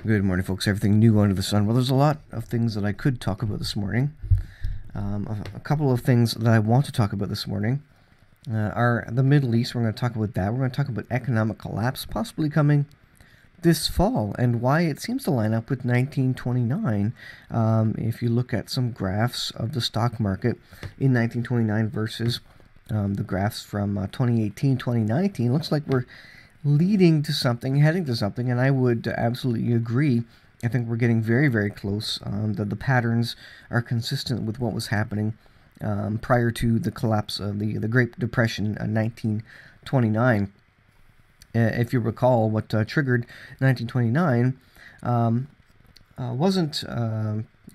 Good morning, folks. Everything new under the sun. Well, there's a lot of things that I could talk about this morning. A couple of things that I want to talk about this morning are the Middle East. We're going to talk about that. We're going to talk about economic collapse possibly coming this fall and why it seems to line up with 1929. If you look at some graphs of the stock market in 1929 versus the graphs from 2018, 2019, looks like we're leading to something, heading to something, and I would absolutely agree. I think we're getting very, very close. The patterns are consistent with what was happening prior to the collapse of the Great Depression in 1929. If you recall, what triggered 1929 wasn't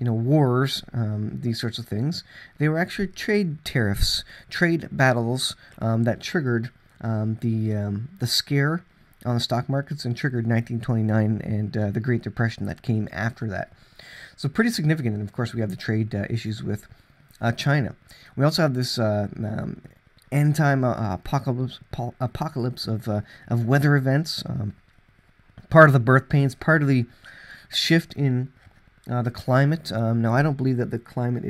wars, these sorts of things. They were actually trade tariffs, trade battles that triggered the scare on the stock markets and triggered 1929 and the Great Depression that came after that. So pretty significant. And of course, we have the trade issues with China. We also have this end time apocalypse of weather events. Part of the birth pains, part of the shift in the climate. Now, I don't believe that the climate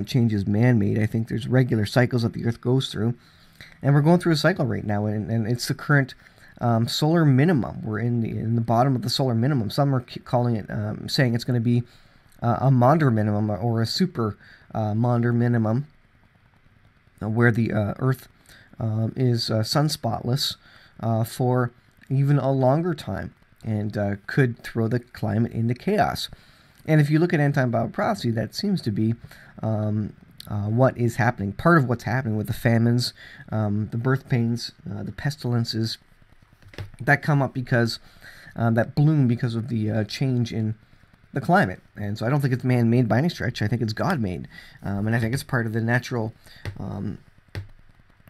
change is man-made. I think there's regular cycles that the Earth goes through. And we're going through a cycle right now, and it's the current solar minimum. We're in the bottom of the solar minimum. Some are calling it, saying it's going to be a Maunder minimum or a super Maunder minimum, where the Earth is sun-spotless for even a longer time and could throw the climate into chaos. And if you look at end-time Bible prophecy, that seems to be what is happening, part of what's happening with the famines, the birth pains, the pestilences that come up because, that bloom because of the change in the climate. And so I don't think it's man-made by any stretch. I think it's God-made. And I think it's part of the natural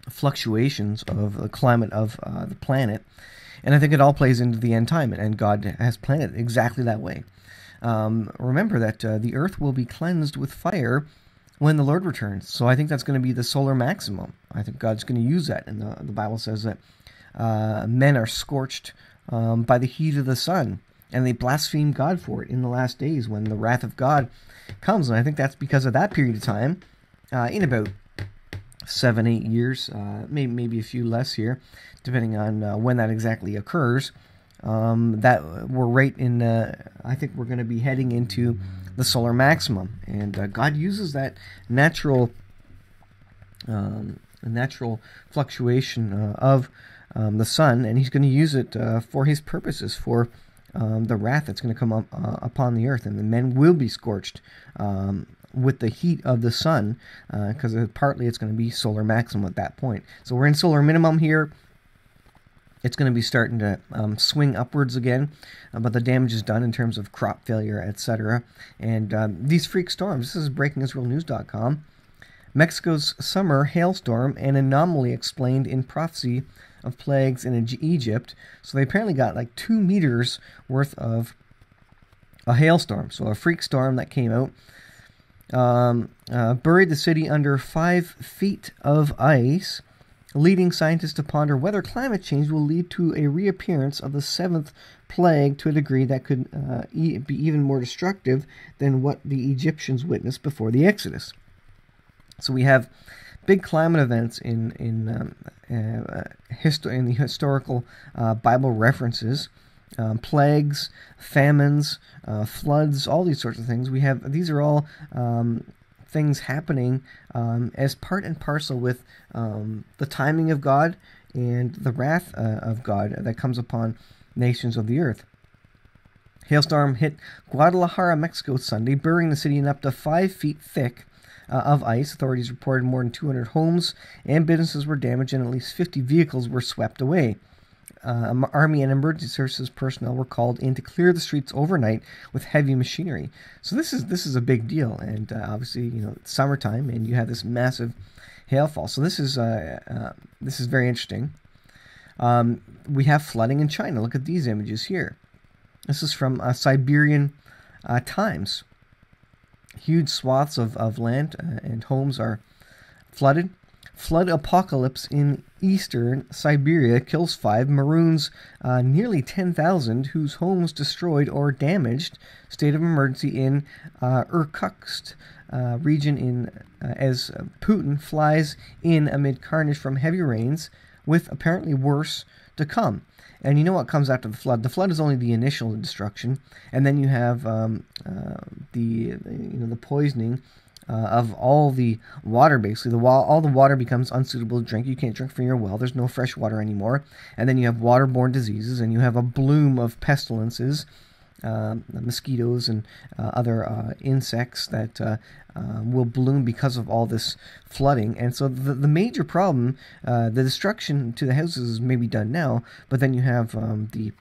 fluctuations of the climate of the planet. And I think it all plays into the end time, and God has planned it exactly that way. Remember that the earth will be cleansed with fire when the Lord returns. So I think that's going to be the solar maximum. I think God's going to use that. And the Bible says that men are scorched by the heat of the sun, and they blaspheme God for it in the last days when the wrath of God comes. And I think that's because of that period of time, in about 7-8 years, maybe a few less here, depending on when that exactly occurs. That we're right in, I think we're going to be heading into the solar maximum, and God uses that natural fluctuation of the sun, and He's going to use it for His purposes, for the wrath that's going to come up upon the earth, and the men will be scorched with the heat of the sun, because partly it's going to be solar maximum at that point. So we're in solar minimum here. It's going to be starting to swing upwards again, but the damage is done in terms of crop failure, etc. And these freak storms, this is breakingisraelnews.com. Mexico's summer hailstorm, an anomaly explained in prophecy of plagues in Egypt. So they apparently got like 2 meters worth of a hailstorm. So a freak storm that came out, buried the city under 5 feet of ice, leading scientists to ponder whether climate change will lead to a reappearance of the 7th plague to a degree that could be even more destructive than what the Egyptians witnessed before the Exodus. So we have big climate events in the historical Bible references, plagues, famines, floods, all these sorts of things. These are all things happening as part and parcel with the timing of God and the wrath of God that comes upon nations of the earth. Hailstorm hit Guadalajara, Mexico Sunday, burying the city in up to 5 feet thick of ice. Authorities reported more than 200 homes and businesses were damaged, and at least 50 vehicles were swept away. Army and emergency services personnel were called in to clear the streets overnight with heavy machinery. So this is a big deal, and obviously, it's summertime, and you have this massive hailfall. So this is very interesting. We have flooding in China. Look at these images here. This is from Siberian Times. Huge swaths of land and homes are flooded. Flood apocalypse in eastern Siberia kills 5, maroons nearly 10,000 whose homes destroyed or damaged. State of emergency in Irkutsk region as Putin flies in amid carnage from heavy rains, with apparently worse to come. And you know what comes after the flood? The flood is only the initial destruction, and then you have the poisoning of all the water. Basically, all the water becomes unsuitable to drink. You can't drink from your well. There's no fresh water anymore. And then you have waterborne diseases, and you have a bloom of pestilences, mosquitoes and other insects that will bloom because of all this flooding. And so the major problem, the destruction to the houses is maybe done now, but then you have the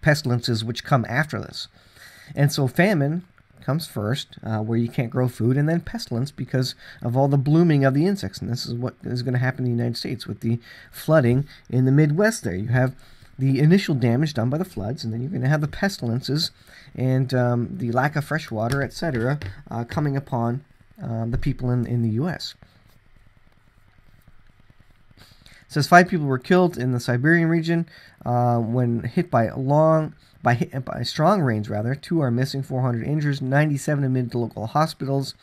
pestilences which come after this. And so famine comes first, where you can't grow food, and then pestilence because of all the blooming of the insects. And this is what is going to happen in the United States with the flooding in the Midwest there. You have the initial damage done by the floods, and then you're going to have the pestilences and the lack of fresh water, etc., coming upon the people in the U.S. It says 5 people were killed in the Siberian region when hit by strong rains. 2 are missing, 400 injured, 97 admitted to local hospitals.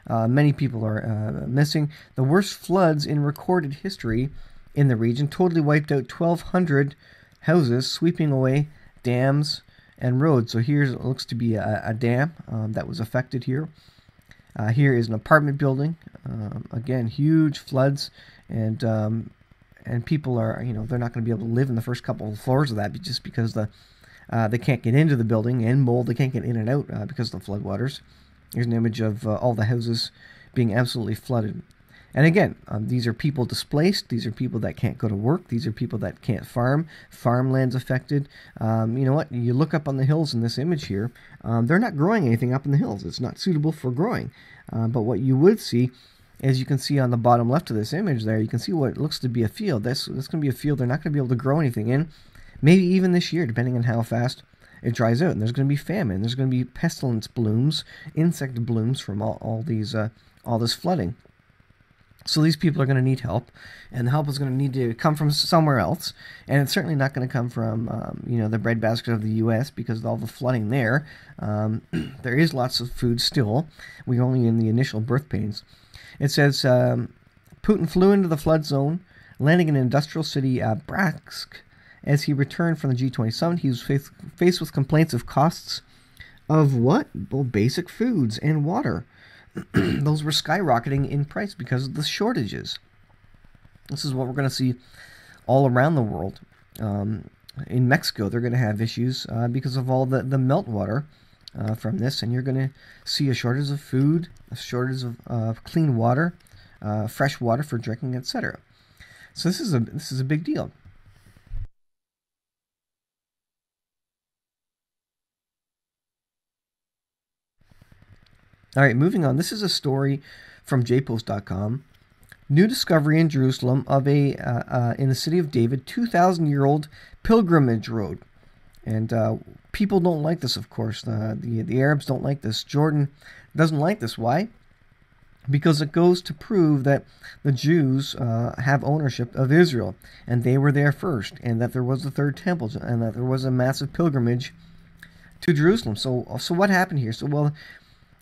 Many people are missing. The worst floods in recorded history in the region totally wiped out 1,200 houses, sweeping away dams and roads. So here looks to be a dam that was affected here. Here is an apartment building. Again, huge floods, and people are, they're not going to be able to live in the first couple of floors of that just because they can't get into the building, and mold, they can't get in and out because of the floodwaters. Here's an image of all the houses being absolutely flooded. And again, these are people displaced. These are people that can't go to work. These are people that can't farm. Farmland's affected. You know what? You look up on the hills in this image here. They're not growing anything up in the hills. It's not suitable for growing. But what you would see, as you can see on the bottom left of this image there, you can see what looks to be a field. This going to be a field they're not going to be able to grow anything in. Maybe even this year, depending on how fast it dries out. And there's going to be famine. There's going to be pestilence blooms, insect blooms from all this flooding. So these people are going to need help, and the help is going to need to come from somewhere else, and it's certainly not going to come from the breadbasket of the U.S. because of all the flooding there. There is lots of food still. We're only in the initial birth pains. It says Putin flew into the flood zone, landing in an industrial city, Bratsk. As he returned from the G20 summit, he was faced with complaints of costs of what? Well, basic foods and water. Those were skyrocketing in price because of the shortages. This is what we're going to see all around the world. In Mexico, they're going to have issues because of all the meltwater from this, and you're going to see a shortage of food, a shortage of clean water, fresh water for drinking, etc. So this is a big deal. All right, moving on. This is a story from jpost.com. New discovery in Jerusalem of in the city of David, 2,000-year-old pilgrimage road. And people don't like this, of course. The Arabs don't like this. Jordan doesn't like this. Why? Because it goes to prove that the Jews have ownership of Israel, and they were there first, and that there was a third temple, and that there was a massive pilgrimage to Jerusalem. So what happened here? So,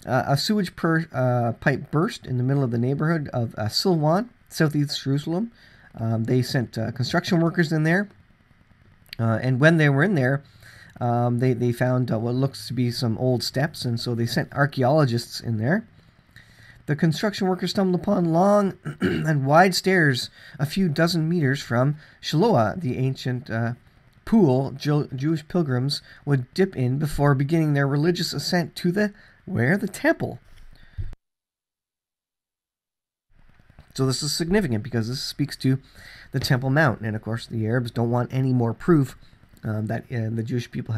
a sewage pipe burst in the middle of the neighborhood of Silwan, southeast Jerusalem. They sent construction workers in there, and when they were in there, they found what looks to be some old steps, and so they sent archaeologists in there. The construction workers stumbled upon long and wide stairs a few dozen meters from Shiloah, the ancient pool Jewish pilgrims would dip in before beginning their religious ascent to the temple. So this is significant because this speaks to the Temple Mount, and of course the Arabs don't want any more proof that the Jewish people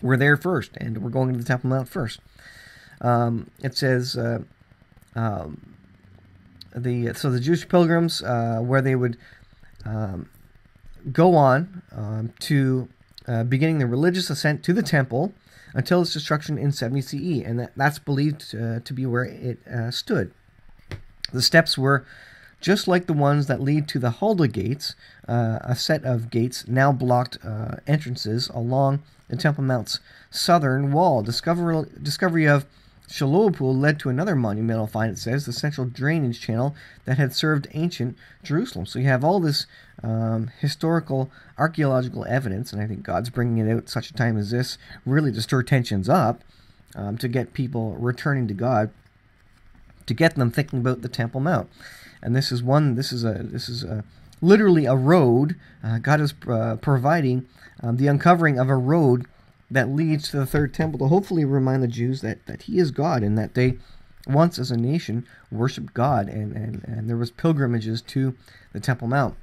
were there first, and we're going to the Temple Mount first. It says the Jewish pilgrims where they would go on to beginning the religious ascent to the temple until its destruction in 70 CE, and that's believed to be where it stood. The steps were just like the ones that lead to the Hulda gates, a set of gates now blocked entrances along the Temple Mount's southern wall. Discovery of Shiloh Pool led to another monumental find, it says, the central drainage channel that had served ancient Jerusalem. So you have all this historical, archaeological evidence, and I think God's bringing it out at such a time as this, really to stir tensions up, to get people returning to God, to get them thinking about the Temple Mount. And this is literally a road. God is providing the uncovering of a road that leads to the third temple to hopefully remind the Jews that he is God, and that they once as a nation worshipped God, and there was pilgrimages to the Temple Mount.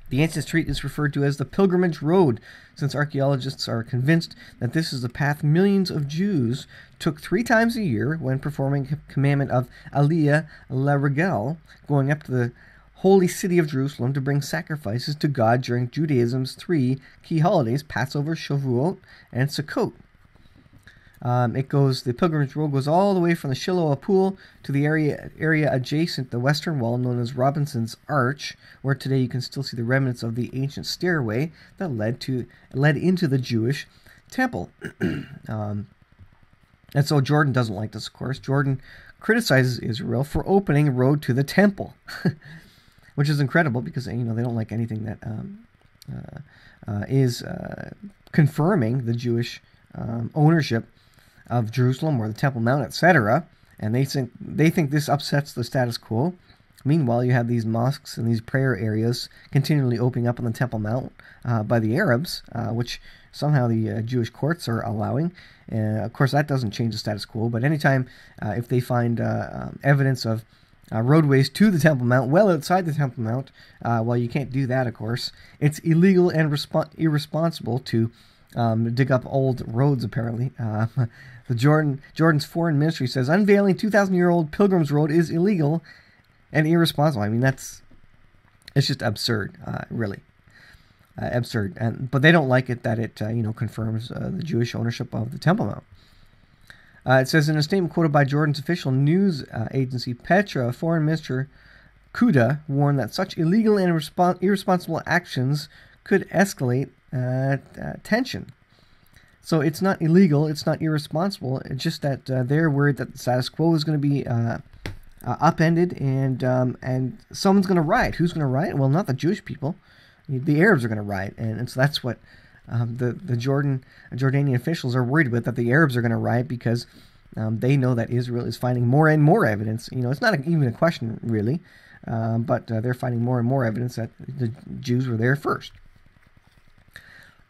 The ancient street is referred to as the Pilgrimage Road, since archaeologists are convinced that this is the path millions of Jews took 3 times a year when performing the commandment of Aliyah LaRegel, going up to the holy city of Jerusalem to bring sacrifices to God during Judaism's 3 key holidays, Passover, Shavuot, and Sukkot. The Pilgrimage Road goes all the way from the Shiloh Pool to the area adjacent the western wall known as Robinson's Arch, where today you can still see the remnants of the ancient stairway that led into the Jewish temple. And so Jordan doesn't like this, of course. Jordan criticizes Israel for opening a road to the temple, which is incredible because they don't like anything that is confirming the Jewish ownership of Jerusalem or the Temple Mount, etc. And they think this upsets the status quo. Meanwhile, you have these mosques and these prayer areas continually opening up on the Temple Mount by the Arabs, which somehow the Jewish courts are allowing. Of course, that doesn't change the status quo, but anytime if they find evidence of roadways to the Temple Mount, well outside the Temple Mount, well, you can't do that, of course. It's illegal and irresponsible to dig up old roads, apparently. Jordan's foreign ministry says unveiling 2,000-year-old Pilgrim's Road is illegal and irresponsible. I mean, it's just absurd, really. Absurd. But they don't like it that it confirms the Jewish ownership of the Temple Mount. It says in a statement quoted by Jordan's official news agency Petra, Foreign Minister Kuda warned that such illegal and irresponsible actions could escalate tension. So it's not illegal, it's not irresponsible, it's just that they're worried that the status quo is going to be upended, and someone's going to riot. Who's going to riot? Well, not the Jewish people. The Arabs are going to riot, and so that's what the Jordanian officials are worried about, that the Arabs are going to riot because they know that Israel is finding more and more evidence. It's not even a question, really, but they're finding more and more evidence that the Jews were there first.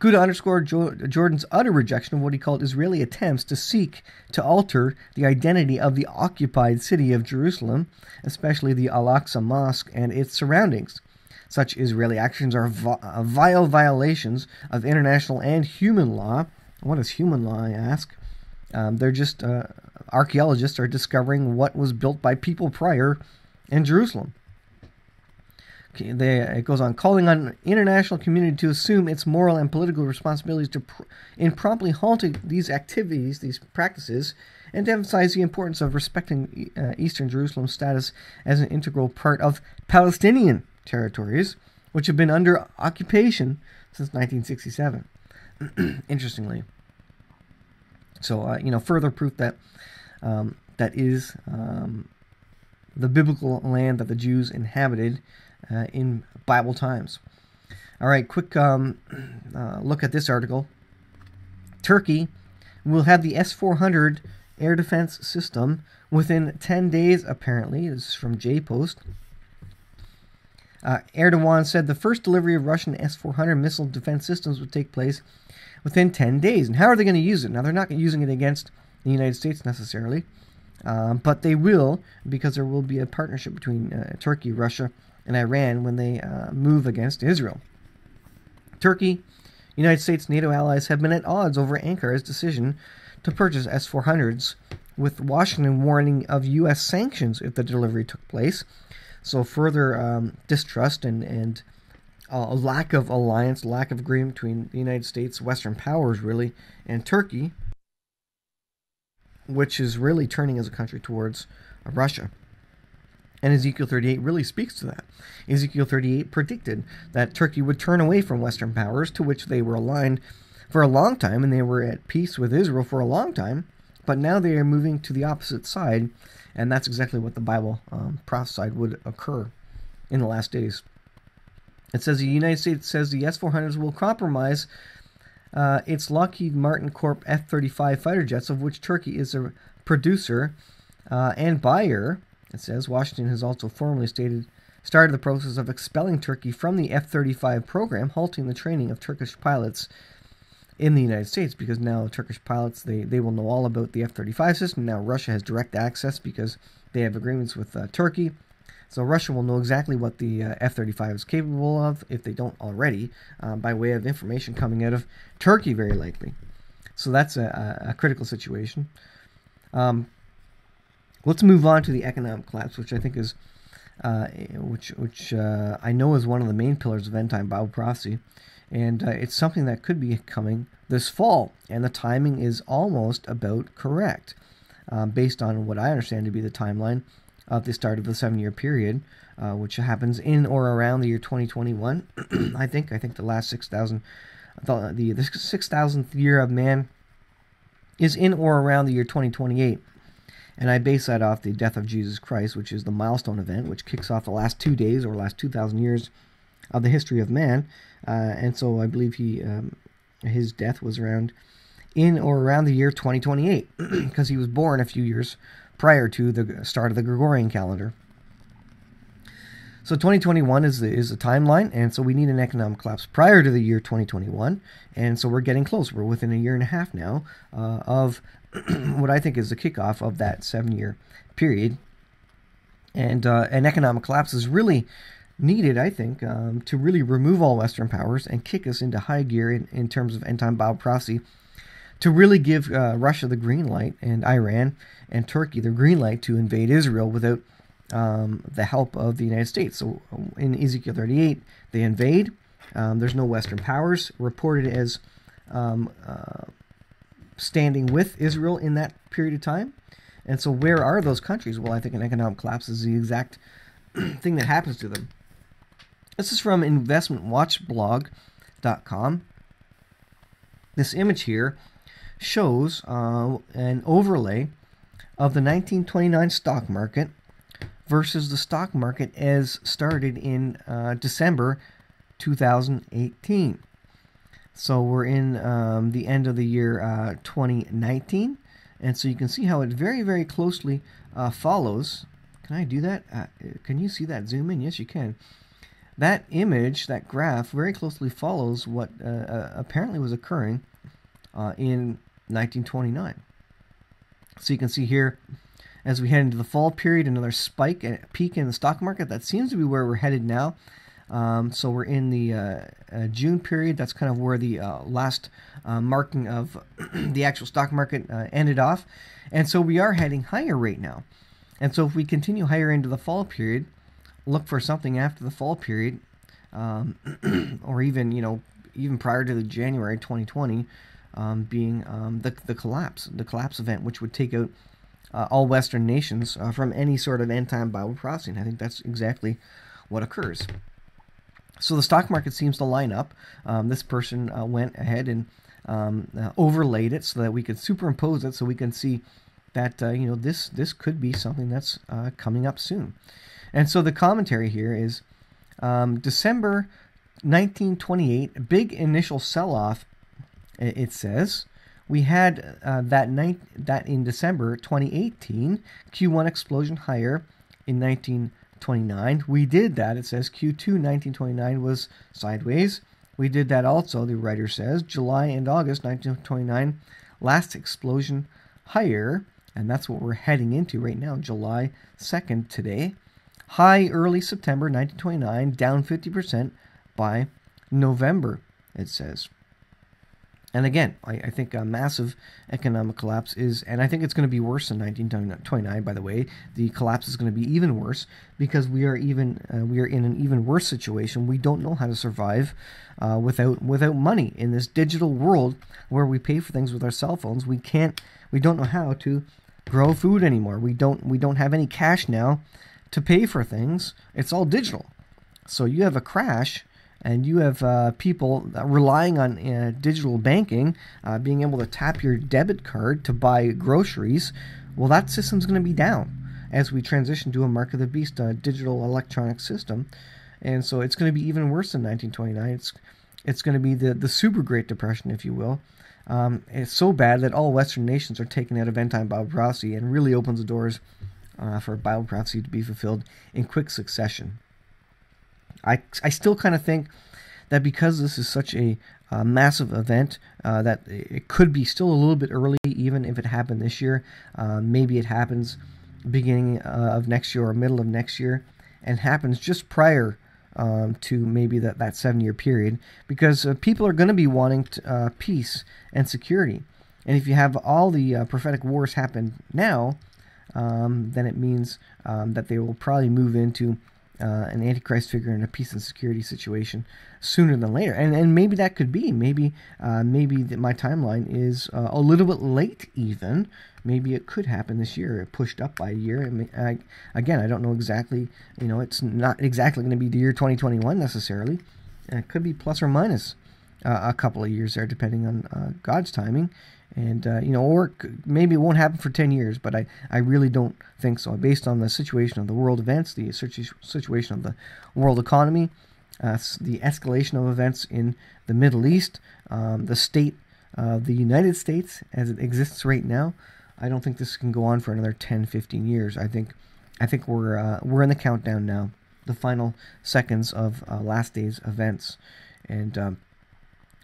Kuda underscored Jordan's utter rejection of what he called Israeli attempts to seek to alter the identity of the occupied city of Jerusalem, especially the Al-Aqsa Mosque and its surroundings. Such Israeli actions are vile violations of international and human law. What is human law, I ask? They're just archaeologists are discovering what was built by people prior in Jerusalem. It goes on, calling on international community to assume its moral and political responsibilities in promptly halting these activities, these practices, and to emphasize the importance of respecting Eastern Jerusalem's status as an integral part of Palestinian territories, which have been under occupation since 1967. Interestingly. So, further proof that that is the biblical land that the Jews inhabited in Bible times. All right, quick look at this article. Turkey will have the S-400 air defense system within 10 days, apparently. This is from J-Post. Erdogan said the first delivery of Russian S-400 missile defense systems would take place within 10 days. And how are they going to use it? Now, they're not using it against the United States necessarily, but they will, because there will be a partnership between Turkey, Russia, and Iran when they move against Israel. Turkey, United States, NATO allies have been at odds over Ankara's decision to purchase S-400s, with Washington warning of U.S. sanctions if the delivery took place. So further distrust and a lack of alliance, lack of agreement between the United States, Western powers really, and Turkey, which is really turning as a country towards Russia. And Ezekiel 38 really speaks to that. Ezekiel 38 predicted that Turkey would turn away from Western powers, to which they were aligned for a long time, and they were at peace with Israel for a long time, but now they are moving to the opposite side, and that's exactly what the Bible prophesied would occur in the last days. It says the United States says the S-400s will compromise its Lockheed Martin Corp F-35 fighter jets, of which Turkey is a producer and buyer. It says Washington has also formally started the process of expelling Turkey from the F-35 program, halting the training of Turkish pilots in the United States, because now Turkish pilots, they will know all about the F-35 system. Now Russia has direct access because they have agreements with Turkey. So Russia will know exactly what the F-35 is capable of, if they don't already, by way of information coming out of Turkey, very likely. So that's a critical situation. Let's move on to the economic collapse, which I think is, which I know is one of the main pillars of end-time Bible prophecy, and it's something that could be coming this fall, and the timing is almost about correct, based on what I understand to be the timeline of the start of the 7-year period, which happens in or around the year 2021. I think the last 6,000, the 6,000th year of man is in or around the year 2028. And I base that off the death of Jesus Christ, which is the milestone event, which kicks off the last 2 days or last 2,000 years of the history of man. And so I believe his death was in or around the year 2028, because he was born a few years prior to the start of the Gregorian calendar. So 2021 is the timeline, and so we need an economic collapse prior to the year 2021, and so we're getting close. We're within a year and a half now of what I think is the kickoff of that 7-year period, and an economic collapse is really needed, I think, to really remove all Western powers and kick us into high gear in terms of end-time Bible prophecy, to really give Russia the green light, and Iran and Turkey the green light to invade Israel without the help of the United States. So in Ezekiel 38, they invade. There's no Western powers reported as standing with Israel in that period of time. And so where are those countries? Well, I think an economic collapse is the exact thing that happens to them. This is from investmentwatchblog.com. This image here shows an overlay of the 1929 stock market versus the stock market as started in December 2018. So we're in the end of the year 2019, and so you can see how it very, very closely follows. Can I do that? Can you see that zoom in? Yes, you can. That image, that graph, very closely follows what apparently was occurring in 1929. So you can see here, as we head into the fall period, another spike and peak in the stock market. That seems to be where we're headed now. So we're in the June period. That's kind of where the last marking of the actual stock market ended off. And so we are heading higher right now. And so if we continue higher into the fall period, look for something after the fall period, or even prior to the January 2020 being the collapse event, which would take out all Western nations from any sort of end-time Bible prophecy. And I think that's exactly what occurs. So the stock market seems to line up. This person went ahead and overlaid it so that we could superimpose it, so we can see that this could be something that's coming up soon. And so the commentary here is December 1928, big initial sell-off. It says we had that in December 2018, Q1 explosion higher in 1929. We did that. It says Q2 1929 was sideways. We did that also, the writer says. July and August 1929, last explosion higher, and that's what we're heading into right now, July 2nd today. High early September 1929, down 50% by November, it says. And again, I think a massive economic collapse is, and I think it's going to be worse than 1929, by the way. The collapse is going to be even worse because we are in an even worse situation. We don't know how to survive without money in this digital world where we pay for things with our cell phones. We don't know how to grow food anymore. We don't have any cash now to pay for things, it's all digital. So you have a crash, and you have people relying on digital banking, being able to tap your debit card to buy groceries. Well, that system's going to be down as we transition to a mark of the beast, a digital electronic system. And so it's going to be even worse than 1929. It's going to be the super Great Depression, if you will. It's so bad that all Western nations are taken out of end-time Bible prophecy, and really opens the doors for Bible prophecy to be fulfilled in quick succession. I still kind of think that because this is such a massive event, that it could be still a little bit early, even if it happened this year. Maybe it happens beginning of next year or middle of next year, and happens just prior to maybe that 7-year period, because people are going to be wanting peace and security. And if you have all the prophetic wars happen now, then it means that they will probably move into an Antichrist figure in a peace and security situation sooner than later. And maybe that could be. Maybe my timeline is a little bit late even. Maybe it could happen this year, pushed up by a year. Again, I don't know exactly. It's not exactly going to be the year 2021 necessarily. It could be plus or minus a couple of years there, depending on God's timing. And, or maybe it won't happen for 10 years, but I really don't think so. Based on the situation of the world events, the situation of the world economy, the escalation of events in the Middle East, the state of the United States as it exists right now, I don't think this can go on for another 10, 15 years. I think we're in the countdown now, the final seconds of last day's events, and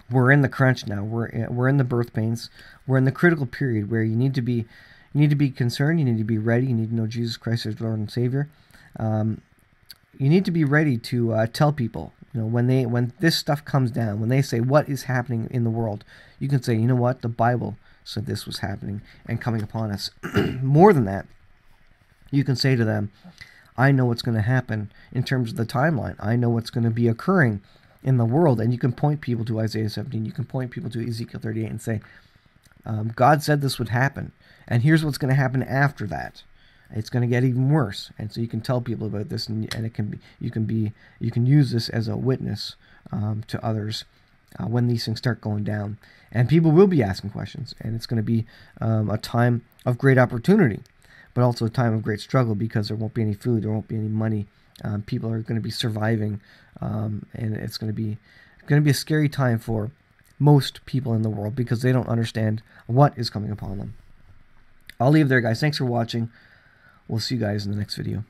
we're in the crunch now. We're in the birth pains. We're in the critical period where you need to be concerned. You need to be ready. You need to know Jesus Christ as Lord and Savior. You need to be ready to tell people. When this stuff comes down, when they say what is happening in the world, you can say, you know what, the Bible said this was happening and coming upon us. More than that, you can say to them, I know what's going to happen in terms of the timeline. I know what's going to be occurring in the world. And you can point people to Isaiah 17. You can point people to Ezekiel 38 and say, God said this would happen, and here's what's going to happen after that. It's going to get even worse. And so you can tell people about this, and it can be you can use this as a witness to others when these things start going down. And people will be asking questions, and it's going to be a time of great opportunity, but also a time of great struggle, because there won't be any food, there won't be any money. People are going to be surviving, and it's going to be a scary time for most people in the world, because they don't understand what is coming upon them. I'll leave there, guys. Thanks for watching. We'll see you guys in the next video.